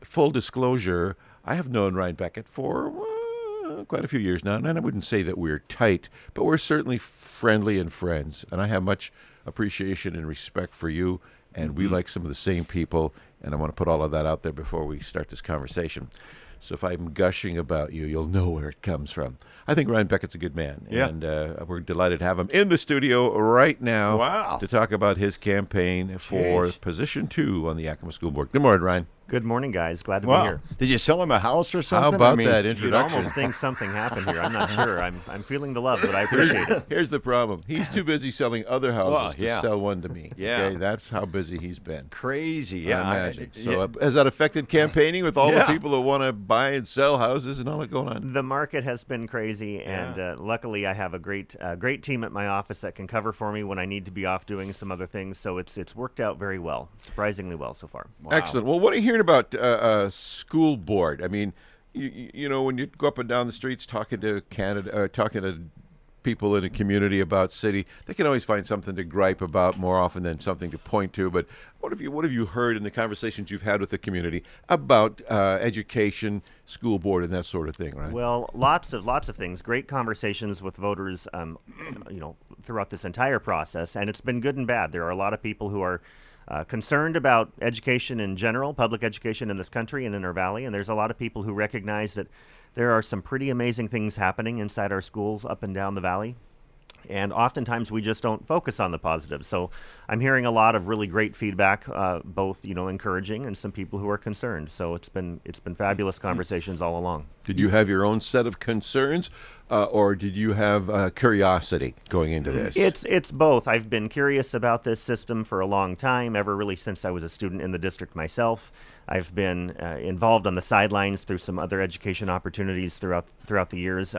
full disclosure, I have known Ryan Beckett for quite a few years now, and I wouldn't say that we're tight, but we're certainly friendly and friends. And I have much appreciation and respect for you, and we like some of the same people, and I want to put all of that out there before we start this conversation. So if I'm gushing about you, you'll know where it comes from. I think Ryan Beckett's a good man, and we're delighted to have him in the studio right now to talk about his campaign for position 2 on the Yakima School Board. Good morning, Ryan. Good morning, guys. Glad to be here. Did you sell him a house or something? How about that You'd introduction? almost think something happened here. I'm not sure. I'm feeling the love, but I appreciate it. Here's the problem. He's too busy selling other houses to sell one to me. Yeah. Okay? That's how busy he's been. Crazy. I imagine. Has that affected campaigning with all the people that want to buy and sell houses and all that going on? The market has been crazy, and luckily I have a great team at my office that can cover for me when I need to be off doing some other things. So it's worked out very well, surprisingly well so far. Wow. Excellent. Well, what are you hearing about school board? I mean, you know, when you go up and down the streets talking to talking to people in a community about city, they can always find something to gripe about more often than something to point to. But what have you heard in the conversations you've had with the community about education, school board, and that sort of thing, right? Well, lots of things. Great conversations with voters, throughout this entire process, and it's been good and bad. There are a lot of people who are concerned about education in general, public education in this country and in our valley, and there's a lot of people who recognize that there are some pretty amazing things happening inside our schools up and down the valley, and oftentimes we just don't focus on the positives. So I'm hearing a lot of really great feedback, both encouraging and some people who are concerned. So it's been fabulous conversations all along. Did you have your own set of concerns, or did you have curiosity going into this? It's both. I've been curious about this system for a long time, ever really since I was a student in the district myself. I've been involved on the sidelines through some other education opportunities throughout the years.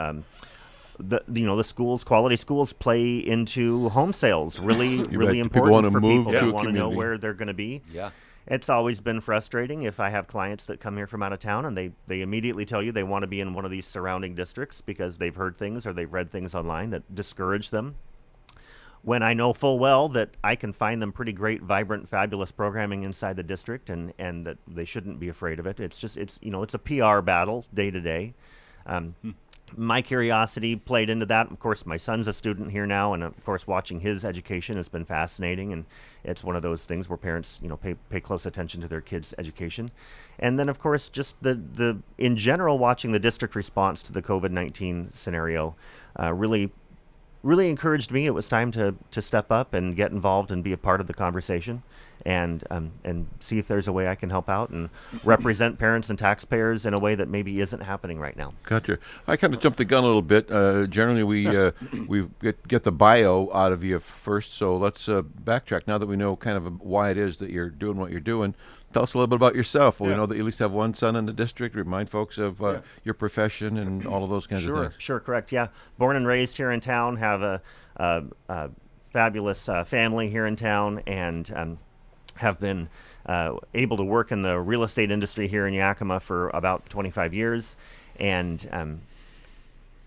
The schools, quality schools, play into home sales. Really important for people who want to know where they're going to be. Yeah. It's always been frustrating if I have clients that come here from out of town and they immediately tell you they want to be in one of these surrounding districts because they've heard things or they've read things online that discourage them. When I know full well that I can find them pretty great, vibrant, fabulous programming inside the district and that they shouldn't be afraid of it. It's a PR battle day to day. My curiosity played into that. Of course, my son's a student here now, and of course, watching his education has been fascinating. And it's one of those things where parents, pay close attention to their kids' education. And then, of course, just the in general, watching the district response to the COVID-19 scenario, really encouraged me. It was time to step up and get involved and be a part of the conversation, and see if there's a way I can help out and represent parents and taxpayers in a way that maybe isn't happening right now. Gotcha. I kind of jumped the gun a little bit. Generally, we get the bio out of you first, so let's backtrack. Now that we know kind of why it is that you're doing what you're doing, tell us a little bit about yourself. Well, we know that you at least have one son in the district. Remind folks of your profession and all of those kinds of things. Sure, correct. Yeah, born and raised here in town, have a fabulous family here in town, and have been able to work in the real estate industry here in Yakima for about 25 years, and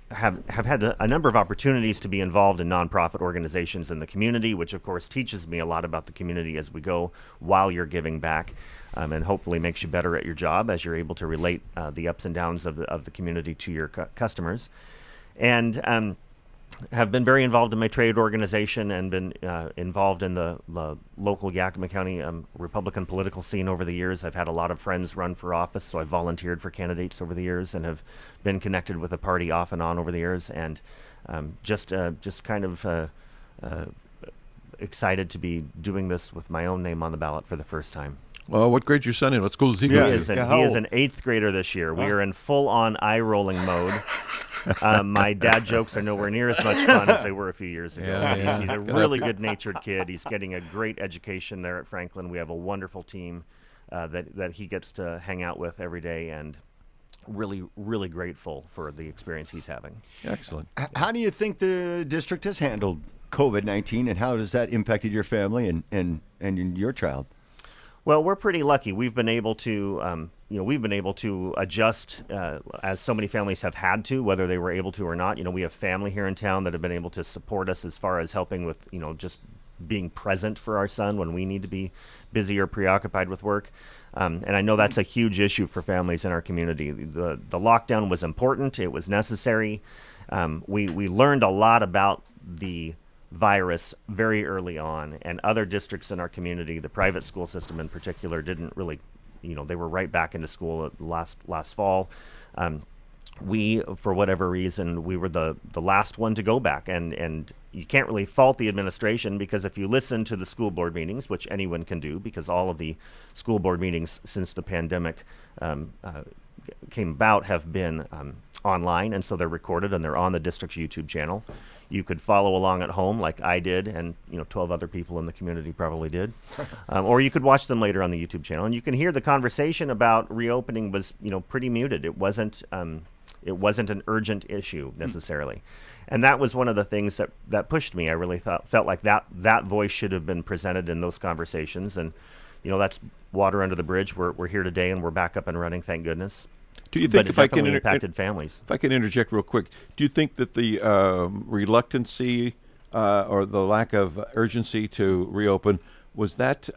have had a number of opportunities to be involved in nonprofit organizations in the community, which of course teaches me a lot about the community as we go while you're giving back, and hopefully makes you better at your job as you're able to relate the ups and downs of the community to your customers. And have been very involved in my trade organization and been involved in the local Yakima County Republican political scene over the years. I've had a lot of friends run for office, so I've volunteered for candidates over the years and have been connected with the party off and on over the years, and just kind of excited to be doing this with my own name on the ballot for the first time. Well, what grade's your son in? What school does he go to? He is an 8th grader this year. We are in full-on eye-rolling mode. My dad jokes are nowhere near as much fun as they were a few years ago. Yeah. He's a really good-natured kid. He's getting a great education there at Franklin. We have a wonderful team that he gets to hang out with every day, and really grateful for the experience he's having. Excellent. How do you think the district has handled COVID-19, and how has that impacted your family and your child? Well, we're pretty lucky. We've been able to, adjust as so many families have had to, whether they were able to or not. We have family here in town that have been able to support us as far as helping with, just being present for our son when we need to be busy or preoccupied with work. And I know that's a huge issue for families in our community. The lockdown was important. It was necessary. We learned a lot about the virus very early on, and other districts in our community, the private school system in particular, didn't really, they were right back into school last fall. We, for whatever reason, we were the last one to go back, and you can't really fault the administration, because if you listen to the school board meetings, which anyone can do, because all of the school board meetings since the pandemic came about have been online, and so they're recorded and they're on the district's YouTube channel. You could follow along at home like I did, and 12 other people in the community probably did, or you could watch them later on the YouTube channel, and you can hear the conversation about reopening was pretty muted. It wasn't an urgent issue necessarily, and that was one of the things that pushed me. I really felt like that voice should have been presented in those conversations, and that's water under the bridge. We're here today, and we're back up and running, thank goodness. Do you think, but it definitely impacted families? If I can interject real quick, do you think that the reluctancy or the lack of urgency to reopen, was that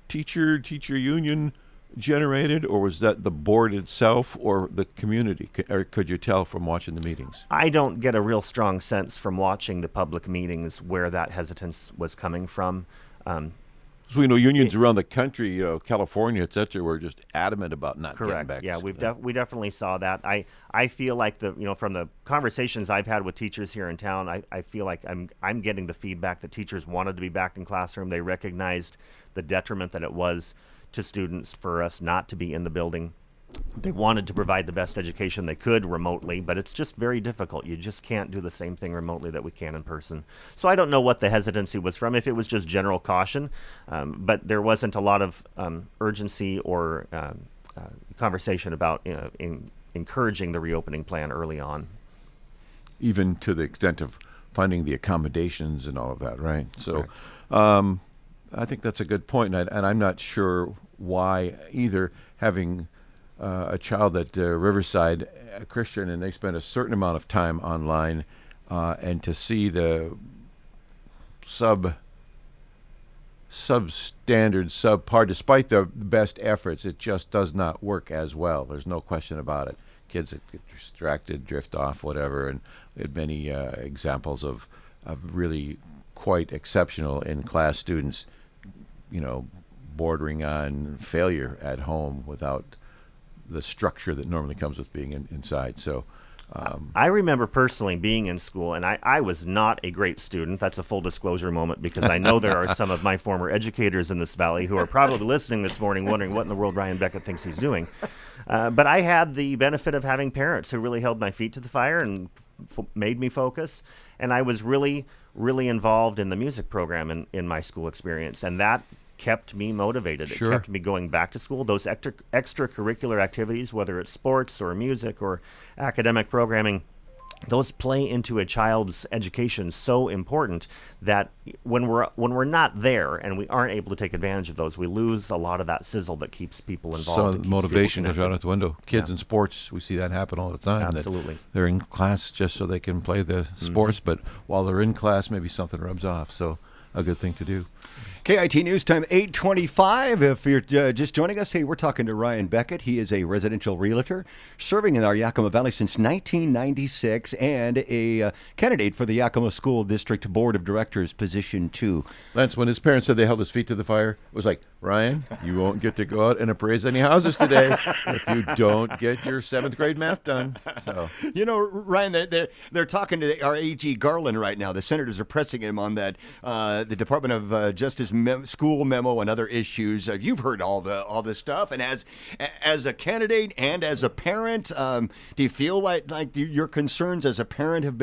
teacher union generated, or was that the board itself or the community? Or could you tell from watching the meetings? I don't get a real strong sense from watching the public meetings where that hesitance was coming from. So we know unions around the country, California, et cetera, were just adamant about not Correct. getting back. Yeah, we definitely saw that. I feel like from the conversations I've had with teachers here in town, I feel like I'm getting the feedback that teachers wanted to be back in classroom. They recognized the detriment that it was to students for us not to be in the building. They wanted to provide the best education they could remotely, but it's just very difficult. You just can't do the same thing remotely that we can in person. So I don't know what the hesitancy was from, if it was just general caution, but there wasn't a lot of urgency or conversation about encouraging the reopening plan early on. Even to the extent of finding the accommodations and all of that, right? So I think that's a good point, and I'm not sure why either, having a child at Riverside Christian, and they spend a certain amount of time online, and to see the substandard, subpar, despite the best efforts, it just does not work as well. There's no question about it. Kids that get distracted, drift off, whatever, and we had many examples of really quite exceptional in-class students, bordering on failure at home without the structure that normally comes with being inside. So I remember personally being in school, and I was not a great student. That's a full disclosure moment, because I know there are some of my former educators in this valley who are probably listening this morning wondering what in the world Ryan Beckett thinks he's doing. But I had the benefit of having parents who really held my feet to the fire and made me focus. And I was really, really involved in the music program in my school experience, and that kept me motivated. Sure. It kept me going back to school. Those extracurricular activities, whether it's sports or music or academic programming, those play into a child's education so important that when we're not there and we aren't able to take advantage of those, we lose a lot of that sizzle that keeps people involved. So and keeps motivation people goes out the window. Kids in sports, we see that happen all the time. Absolutely. They're in class just so they can play the sports, but while they're in class, maybe something rubs off. So a good thing to do. KIT News Time 8:25. If you're just joining us, hey, we're talking to Ryan Beckett. He is a residential realtor serving in our Yakima Valley since 1996 and a candidate for the Yakima School District Board of Directors, position 2. Lance, when his parents said they held his feet to the fire, it was like, Ryan, you won't get to go out and appraise any houses today if you don't get your 7th grade math done. So, Ryan, they're talking to our AG Garland right now. The senators are pressing him on that, the Department of Justice school memo and other issues. You've heard all this stuff, and as a candidate and as a parent, do you feel like your concerns as a parent have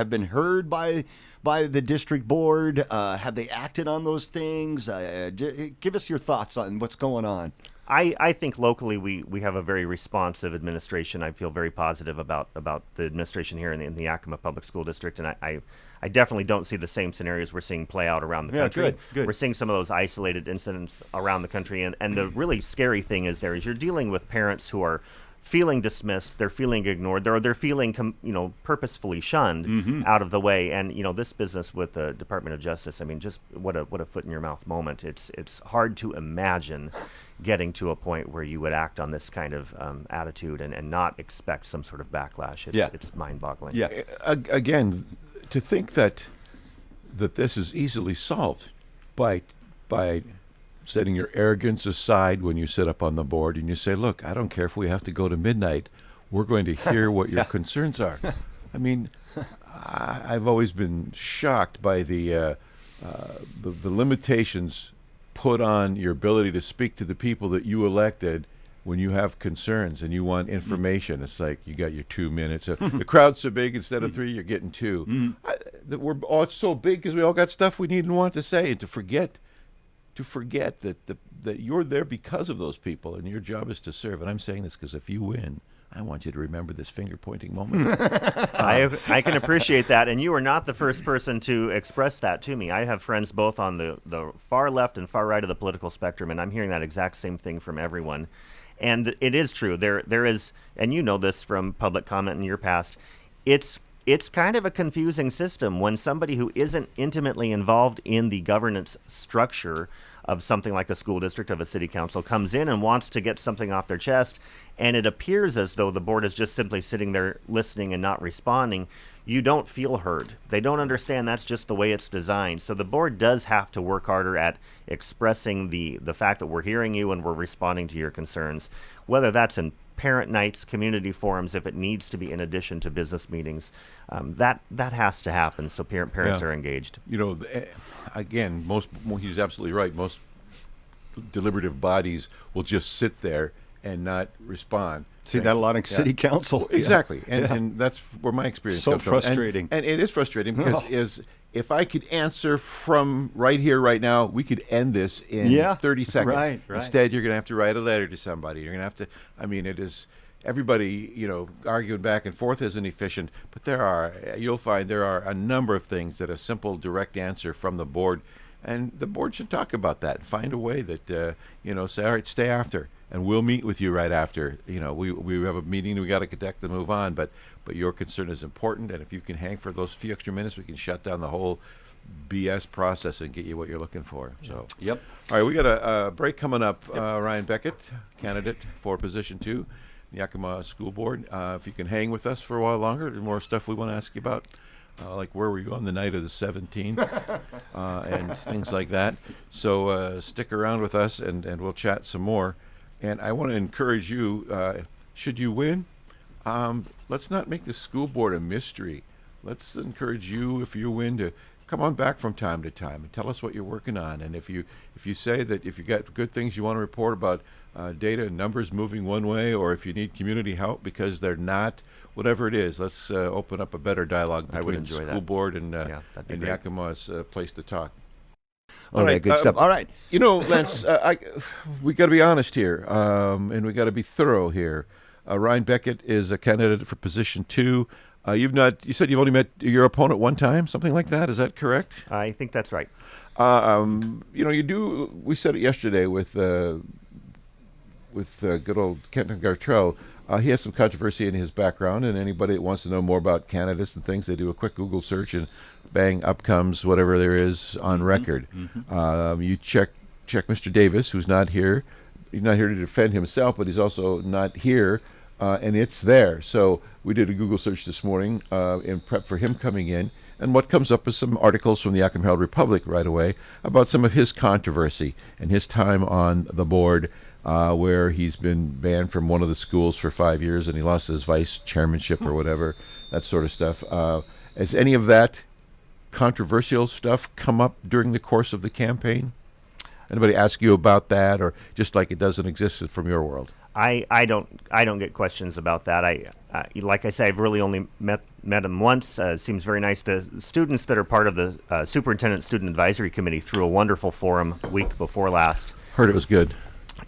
been heard by the district board? Have they acted on those things? Give us your thoughts on what's going on. I think locally we have a very responsive administration. I feel very positive about the administration here in the Yakima Public School District, and I definitely don't see the same scenarios we're seeing play out around the country. Good. We're seeing some of those isolated incidents around the country, and the really scary thing is you're dealing with parents who are feeling dismissed, they're feeling ignored, they're feeling purposefully shunned out of the way. And this business with the Department of Justice, I mean, just what a foot in your mouth moment. It's hard to imagine getting to a point where you would act on this kind of attitude and not expect some sort of backlash. It's mind-boggling. Yeah. Again, to think that this is easily solved by setting your arrogance aside when you sit up on the board and you say, look, I don't care if we have to go to midnight. We're going to hear what your concerns are. I mean, I've always been shocked by the limitations put on your ability to speak to the people that you elected when you have concerns and you want information. It's like you got your 2 minutes. The crowd's so big, instead of 3, you're getting 2. We're all so big because we all got stuff we need and want to say, and to forget that you're there because of those people, and your job is to serve. And I'm saying this because if you win, I want you to remember this finger-pointing moment. I can appreciate that, and you are not the first person to express that to me. I have friends both on the far left and far right of the political spectrum, and I'm hearing that exact same thing from everyone. And it is true. There is, and you know this from public comment in your past, it's kind of a confusing system when somebody who isn't intimately involved in the governance structure of something like a school district, of a city council, comes in and wants to get something off their chest, and it appears as though the board is just simply sitting there listening and not responding. You don't feel heard. They don't understand that's just the way it's designed. So the board does have to work harder at expressing the fact that we're hearing you and we're responding to your concerns, whether that's in parent nights, community forums, if it needs to be in addition to business meetings. That has to happen so parents are engaged. Again, he's absolutely right. Most deliberative bodies will just sit there and not respond. See that a lot in city council. Exactly. And that's where my experience comes from. Frustrating. And it is frustrating because if I could answer from right here, right now, we could end this in 30 seconds. Right. Instead, you're going to have to write a letter to somebody. You're going to have to, it is, everybody, arguing back and forth isn't efficient, but you'll find there are a number of things that a simple, direct answer from the board, and the board should talk about that and find a way that, say, all right, stay after. And we'll meet with you right after. We have a meeting we got to conduct and move on, but your concern is important, and if you can hang for those few extra minutes, we can shut down the whole BS process and get you what you're looking for. So, yep. All right, we got a break coming up. Ryan Beckett, candidate for position 2, the Yakima School Board. If you can hang with us for a while longer, there's more stuff we want to ask you about. Like where were you on the night of the 17th and things like that. So stick around with us, and we'll chat some more. And I want to encourage you, should you win, let's not make the school board a mystery. Let's encourage you, if you win, to come on back from time to time and tell us what you're working on. And if you say that if you got good things you want to report about data and numbers moving one way, or if you need community help because they're not, whatever it is, let's open up a better dialogue between the school board and Yakima's place to talk. All right, good stuff. All right. Lance, we got to be honest here, and we got to be thorough here. Ryan Beckett is a candidate for position 2. You said you've only met your opponent one time, something like that. Is that correct? I think that's right. You do. We said it yesterday with good old Kenton Gartrell. He has some controversy in his background, and anybody that wants to know more about candidates and things, they do a quick Google search, and bang, up comes whatever there is on record. You check Mr. Davis, who's not here. He's not here to defend himself, but he's also not here, and it's there. So we did a Google search this morning in prep for him coming in, and what comes up is some articles from the Yakima Herald Republic right away about some of his controversy and his time on the board, where he's been banned from one of the schools for 5 years and he lost his vice chairmanship or whatever, that sort of stuff. Has any of that controversial stuff come up during the course of the campaign? Anybody ask you about that, or just like it doesn't exist from your world? I don't get questions about that. Like I say, I've really only met him once. Seems very nice. The students that are part of the Superintendent Student Advisory Committee threw a wonderful forum week before last. Heard it was good.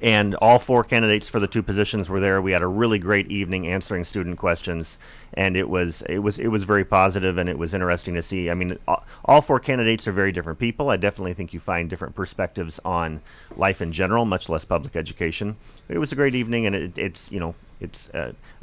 And all 4 candidates for the 2 positions were there. We had a really great evening answering student questions, and it was very positive, and it was interesting to see. I mean, all 4 candidates are very different people. I definitely think you find different perspectives on life in general, much less public education. It was a great evening, and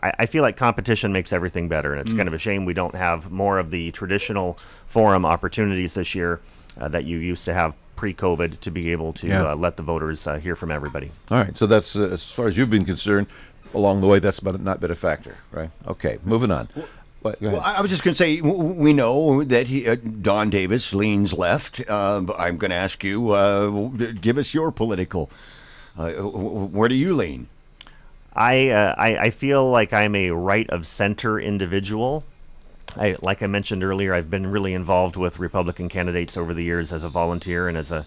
I feel like competition makes everything better, and it's kind of a shame we don't have more of the traditional forum opportunities this year that you used to have pre-COVID to be able to let the voters hear from everybody. All right, so that's as far as you've been concerned. Along the way, that's not been a factor, right? Okay, moving on. Go ahead. Well, I was just going to say, we know that Don Davis leans left. I'm going to ask you, give us your political. Where do you lean? I feel like I'm a right of center individual. Like I mentioned earlier, I've been really involved with Republican candidates over the years as a volunteer and as a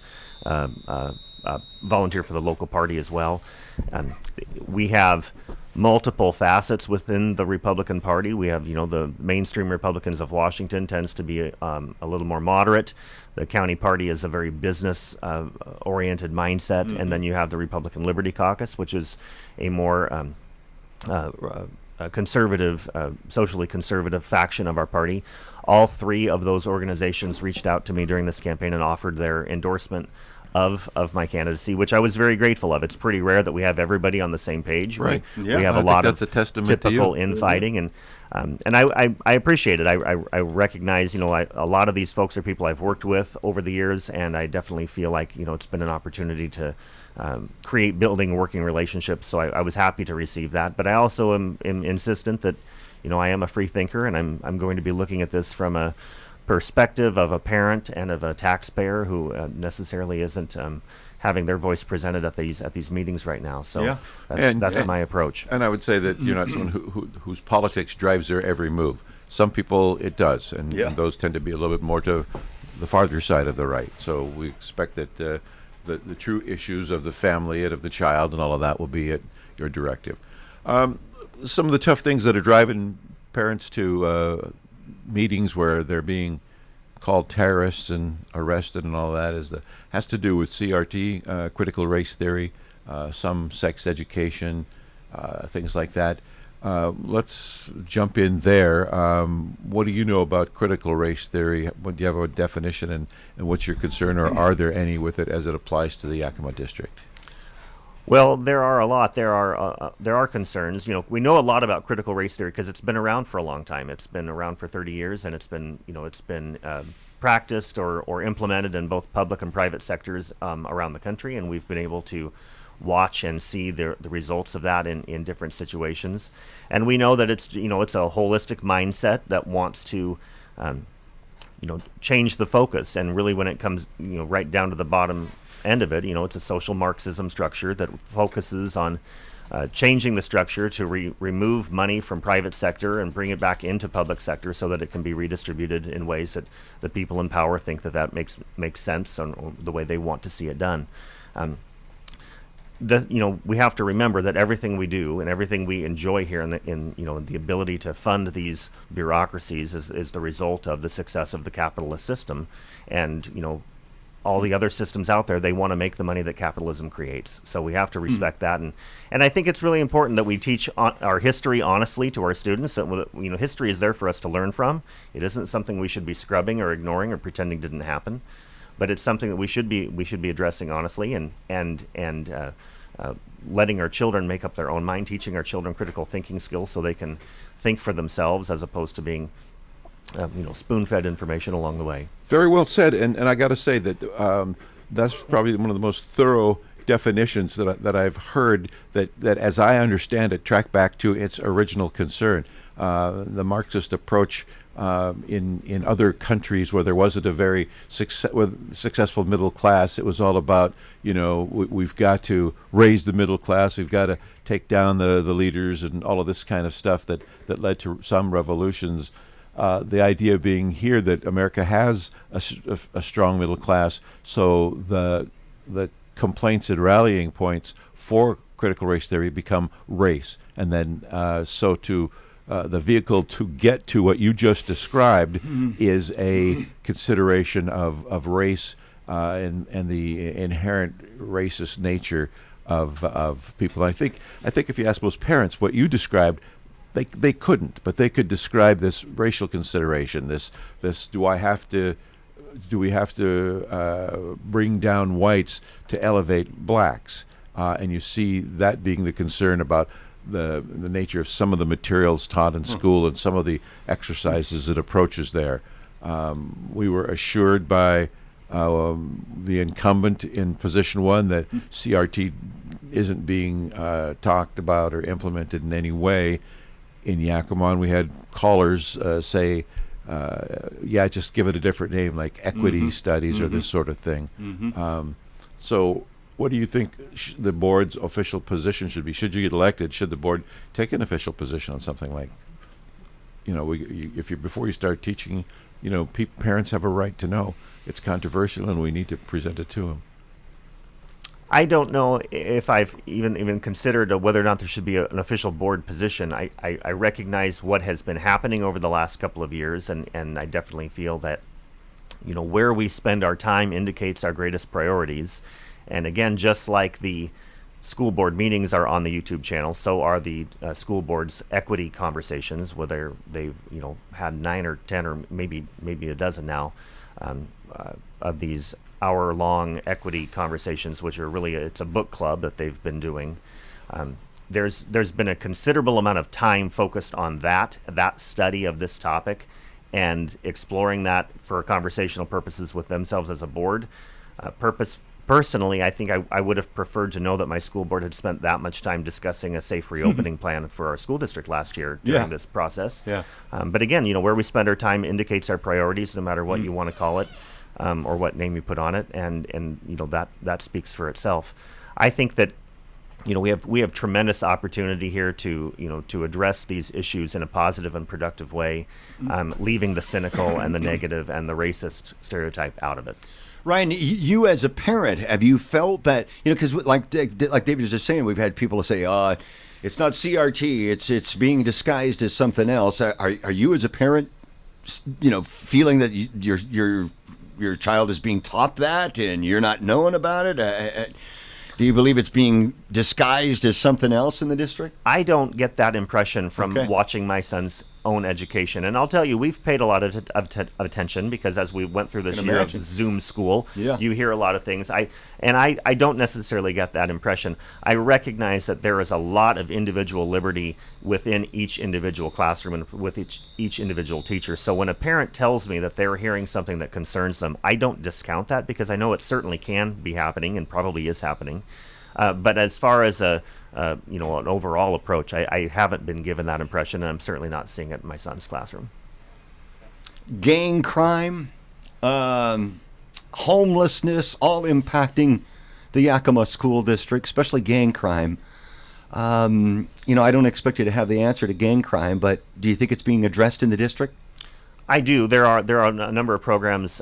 volunteer for the local party as well. We have multiple facets within the Republican Party. We have, the mainstream Republicans of Washington tends to be a little more moderate. The county party is a very business-oriented mindset, and then you have the Republican Liberty Caucus, which is a more conservative, socially conservative faction of our party. All 3 of those organizations reached out to me during this campaign and offered their endorsement of my candidacy, which I was very grateful of. It's pretty rare that we have everybody on the same page. Right. We have a lot of typical infighting, and I appreciate it. I recognize, a lot of these folks are people I've worked with over the years, and I definitely feel like, it's been an opportunity to create building working relationships. So I was happy to receive that. But I also am insistent that, I am a free thinker, and I'm going to be looking at this from a perspective of a parent and of a taxpayer who necessarily isn't having their voice presented at these meetings right now. So that's my approach. And I would say that you're not someone whose politics drives their every move. Some people it does, and those tend to be a little bit more to the farther side of the right. So we expect that the true issues of the family and of the child and all of that will be at your directive. Some of the tough things that are driving parents to meetings where they're being called terrorists and arrested and all that has to do with CRT, critical race theory, some sex education, things like that. Let's jump in there. What do you know about critical race theory? Do you have a definition, and what's your concern, or are there any with it as it applies to the Yakima district? Well, there are a lot. There are concerns. We know a lot about critical race theory because it's been around for a long time. It's been around for 30 years, and it's been practiced or implemented in both public and private sectors around the country, and we've been able to watch and see the results of that in different situations. And we know that it's a holistic mindset that wants to change the focus, and really when it comes right down to the bottom end of it, it's a social Marxism structure that focuses on changing the structure to remove money from private sector and bring it back into public sector so that it can be redistributed in ways that the people in power think that makes sense on the way they want to see it done. We have to remember that everything we do and everything we enjoy here in the ability to fund these bureaucracies is the result of the success of the capitalist system, and all the other systems out there, they want to make the money that capitalism creates. So we have to respect that, and I think it's really important that we teach our history honestly to our students. That history is there for us to learn from. It isn't something we should be scrubbing or ignoring or pretending didn't happen, but it's something that we should be addressing honestly and letting our children make up their own mind, teaching our children critical thinking skills so they can think for themselves as opposed to being spoon-fed information along the way. Very well said, and I got to say that that's probably one of the most thorough definitions that I've heard that as I understand it, track back to its original concern. The Marxist approach in other countries where there wasn't a very successful middle class, it was all about, we've got to raise the middle class, we've got to take down the leaders and all of this kind of stuff that led to some revolutions. The idea being here that America has a strong middle class, so the complaints and rallying points for critical race theory become race, and then the vehicle to get to what you just described is a consideration of race and the inherent racist nature of people. I think if you ask most parents what you described, they couldn't, but they could describe this racial consideration. This do we have to bring down whites to elevate blacks? And you see that being the concern about the nature of some of the materials taught in school and some of the exercises and approaches there. We were assured by the incumbent in position one that CRT isn't being talked about or implemented in any way. In Yakima, we had callers say, yeah, just give it a different name, like equity studies or this sort of thing. So what do you think the board's official position should be? Should you get elected, should the board take an official position on something like, before you start teaching, parents have a right to know. It's controversial and we need to present it to them. I don't know if I've even considered whether or not there should be an official board position. I recognize what has been happening over the last couple of years, and I definitely feel that where we spend our time indicates our greatest priorities. And again, just like the school board meetings are on the YouTube channel, so are the school board's equity conversations, where they've had 9 or 10 or maybe a dozen now of these hour-long equity conversations, which are really it's a book club that they've been doing. There's been a considerable amount of time focused on that study of this topic and exploring that for conversational purposes with themselves as a board. Personally, I think I would have preferred to know that my school board had spent that much time discussing a safe reopening plan for our school district last year during this process. Yeah. But again, where we spend our time indicates our priorities, no matter what you want to call it, or what name you put on it, and that speaks for itself. I think that we have tremendous opportunity here to address these issues in a positive and productive way, leaving the cynical and the negative and the racist stereotype out of it. Ryan, you as a parent, have you felt that, because like David was just saying, we've had people say, it's not CRT, it's being disguised as something else. Are you as a parent, feeling that your child is being taught that and you're not knowing about it? Do you believe it's being disguised as something else in the district? I don't get that impression from watching my son's own education. And I'll tell you, we've paid a lot of attention, because as we went through this year of Zoom school, you hear a lot of things. I don't necessarily get that impression. I recognize that there is a lot of individual liberty within each individual classroom and with each individual teacher. So when a parent tells me that they're hearing something that concerns them, I don't discount that, because I know it certainly can be happening and probably is happening. But as far as an overall approach, I haven't been given that impression, and I'm certainly not seeing it in my son's classroom. Gang crime, homelessness, all impacting the Yakima School District, especially gang crime. I don't expect you to have the answer to gang crime, but do you think it's being addressed in the district? I do. There are a number of programs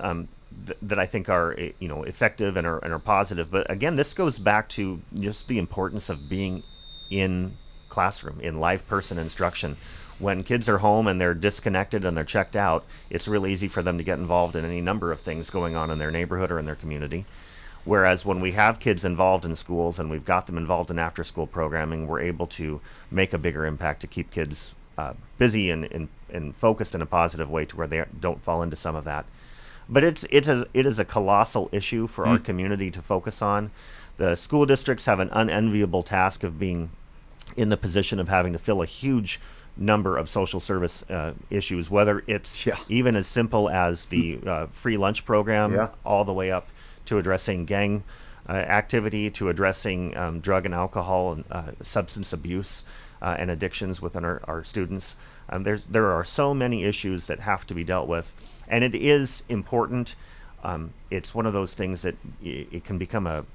that I think are effective and are positive. But again, this goes back to just the importance of being in classroom, in live person instruction. When kids are home and they're disconnected and they're checked out, it's real easy for them to get involved in any number of things going on in their neighborhood or in their community. Whereas when we have kids involved in schools and we've got them involved in after-school programming, we're able to make a bigger impact to keep kids busy and focused in a positive way, to where they don't fall into some of that. But it is a colossal issue for our community to focus on. The school districts have an unenviable task of being in the position of having to fill a huge number of social service issues, whether it's even as simple as the free lunch program, all the way up to addressing gang activity, to addressing drug and alcohol and substance abuse and addictions within our students. There are so many issues that have to be dealt with, and it is important. It's one of those things that it can become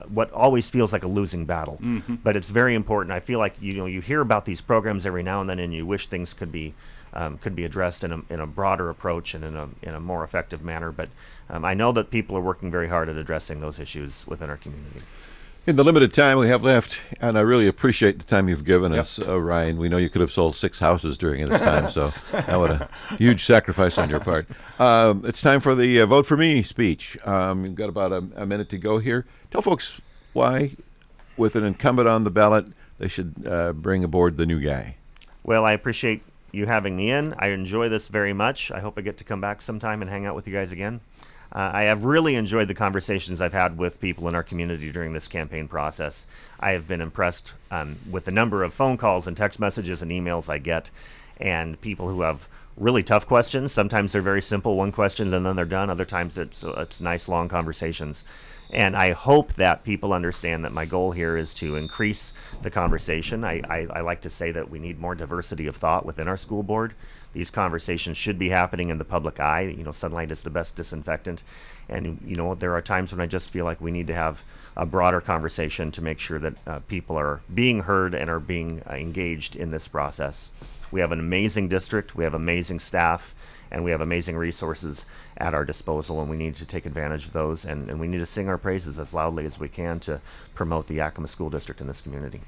what always feels like a losing battle, but it's very important. I feel like you hear about these programs every now and then, and you wish things could be addressed in a broader approach and in a more effective manner. But I know that people are working very hard at addressing those issues within our community. In the limited time we have left, and I really appreciate the time you've given us, Ryan. We know you could have sold 6 houses during this time, so that was a huge sacrifice on your part. It's time for the Vote for Me speech. You've got about a minute to go here. Tell folks why, with an incumbent on the ballot, they should bring aboard the new guy. Well, I appreciate you having me in. I enjoy this very much. I hope I get to come back sometime and hang out with you guys again. I have really enjoyed the conversations I've had with people in our community during this campaign process. I have been impressed with the number of phone calls and text messages and emails I get, and people who have really tough questions. Sometimes they're very simple, one question, and then they're done. Other times it's nice, long conversations. And I hope that people understand that my goal here is to increase the conversation. I like to say that we need more diversity of thought within our school board. These conversations should be happening in the public eye. You know, sunlight is the best disinfectant. And, you know, there are times when I just feel like we need to have a broader conversation to make sure that people are being heard and are being engaged in this process. We have an amazing district, we have amazing staff, and we have amazing resources at our disposal, and we need to take advantage of those, and we need to sing our praises as loudly as we can to promote the Yakima School District in this community.